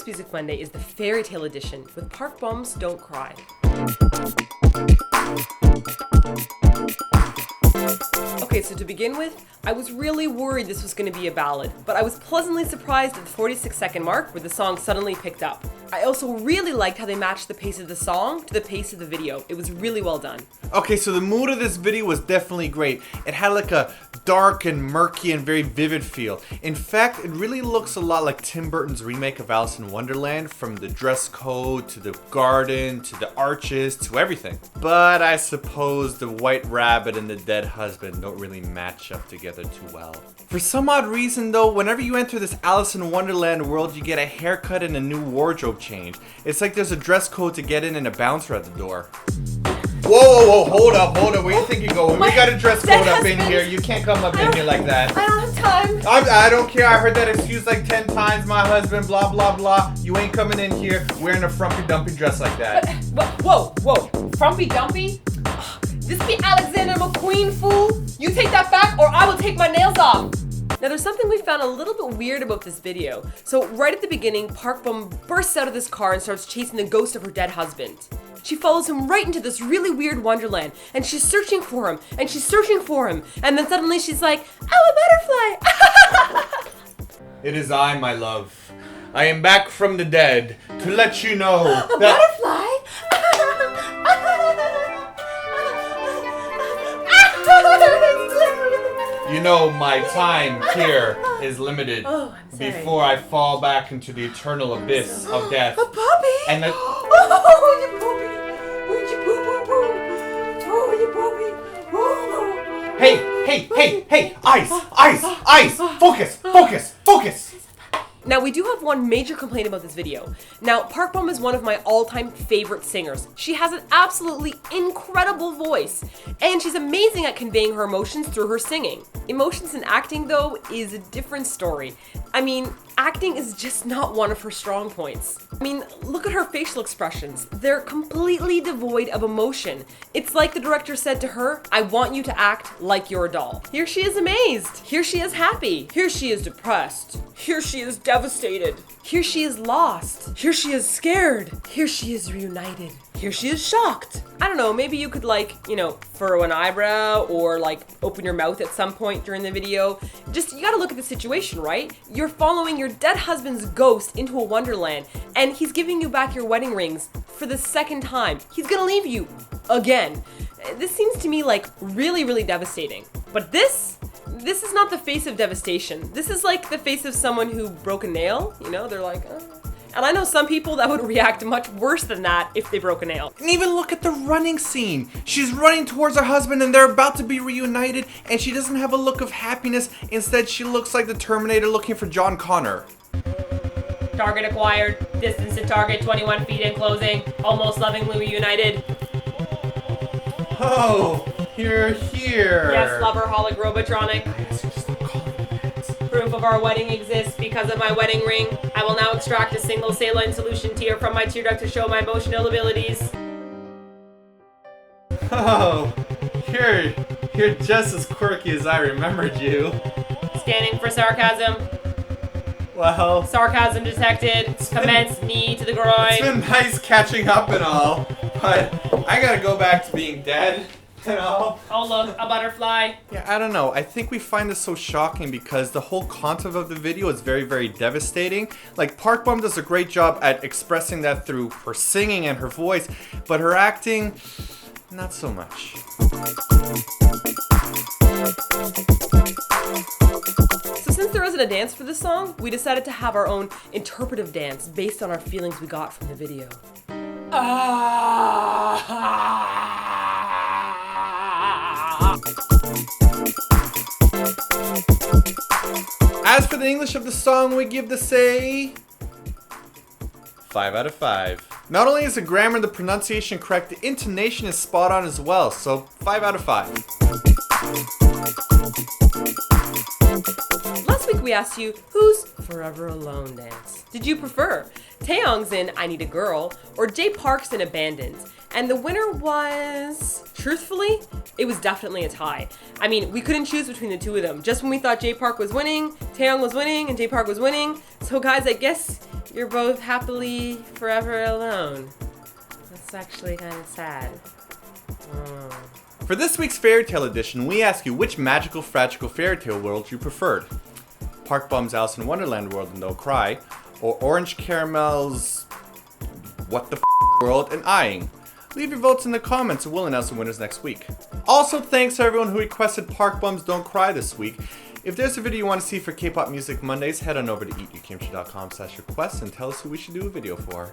Today's Music Monday is the Fairy Tale edition with Park Bom's Don't Cry. Okay, so to begin with, I was really worried this was going to be a ballad, but I was pleasantly surprised at the 46-second mark where the song suddenly picked up. I also really liked how they matched the pace of the song to the pace of the video. It was really well done. Okay, so the mood of this video was definitely great. It had like a dark and murky and very vivid feel. In fact, it really looks a lot like Tim Burton's remake of Alice in Wonderland, from the dress code to the garden to the arches to everything. But I suppose the white rabbit and the dead husband don't really match up together too well. For some odd reason though, whenever you enter this Alice in Wonderland world, you get a haircut and a new wardrobe change. It's like there's a dress code to get in and a bouncer at the door. Whoa, hold up, where do you think you're going? We got a dress code up in here. You can't come up in here like that. I don't have time. I don't care. I heard that excuse like 10 times. My husband, blah, blah, blah. You ain't coming in here wearing a frumpy dumpy dress like that. Whoa. Frumpy dumpy? This be Alexander McQueen, fool. You take that back or I will take my nails off. Now there's something we found a little bit weird about this video. So right at the beginning, Park Bom bursts out of this car and starts chasing the ghost of her dead husband. She follows him right into this really weird wonderland, and she's searching for him, and then suddenly she's like, "Oh, a butterfly!" It is I, my love. I am back from the dead to let you know A that... butterfly? You know, my time here is limited. Oh, I'm sorry. Before I fall back into the eternal abyss of death. A puppy? And the... Oh, you puppy! Oh, you poo-poo-poo! Oh, you puppy! Oh. Hey! Ice! Focus! Now, we do have one major complaint about this video. Now, Park Bom is one of my all-time favorite singers. She has an absolutely incredible voice, and she's amazing at conveying her emotions through her singing. Emotions in acting, though, is a different story. I mean, acting is just not one of her strong points. I mean, look at her facial expressions. They're completely devoid of emotion. It's like the director said to her, "I want you to act like you're a doll." Here she is amazed. Here she is happy. Here she is depressed. Here she is devastated. Here she is lost. Here she is scared. Here she is reunited. Here she is shocked. I don't know, maybe you could furrow an eyebrow or open your mouth at some point during the video. You gotta look at the situation, right? You're following your dead husband's ghost into a wonderland, and he's giving you back your wedding rings for the second time. He's gonna leave you again. This seems to me like really, really devastating. But this is not the face of devastation. This is like the face of someone who broke a nail. They're like, oh. And I know some people that would react much worse than that if they broke a nail. And even look at the running scene. She's running towards her husband and they're about to be reunited, and she doesn't have a look of happiness. Instead, she looks like the Terminator looking for John Connor. Target acquired. Distance to target 21 feet in closing. Almost lovingly reunited. Oh, you're here. Yes, lover, holic, robotronic. Proof of our wedding exists because of my wedding ring. I will now extract a single saline solution tear from my tear duct to show my emotional abilities. Oh, you're just as quirky as I remembered you. Scanning for sarcasm. Well, sarcasm detected. Commence knee to the groin. It's been nice catching up and all, but I gotta go back to being dead. Oh look, a butterfly. Yeah, I don't know. I think we find this so shocking because the whole content of the video is very, very devastating. Park Bom does a great job at expressing that through her singing and her voice, but her acting, not so much. So since there isn't a dance for this song, we decided to have our own interpretive dance based on our feelings we got from the video. As for the English of the song, we give this a 5 out of 5. Not only is the grammar and the pronunciation correct, the intonation is spot on as well, so 5 out of 5. Last week we asked you, whose Forever Alone dance did you prefer? Taeyong's in I Need a Girl or Jay Park's in Abandoned? And the winner was, truthfully, it was definitely a tie. I mean, we couldn't choose between the two of them. Just when we thought Jay Park was winning, Taeyong was winning, and Jay Park was winning. So guys, I guess you're both happily forever alone. That's actually kind of sad. For this week's Fairy Tale edition, we ask you which Magical Fragical Fairy Tale world you preferred. Park Bom's Alice in Wonderland world and Don't Cry, or Orange Caramel's What the world and Eyeing. Leave your votes in the comments and we'll announce the winners next week. Also, thanks to everyone who requested Park Bom's Don't Cry this week. If there's a video you want to see for Kpop Music Mondays, head on over to eatyourkimchi.com/request and tell us who we should do a video for.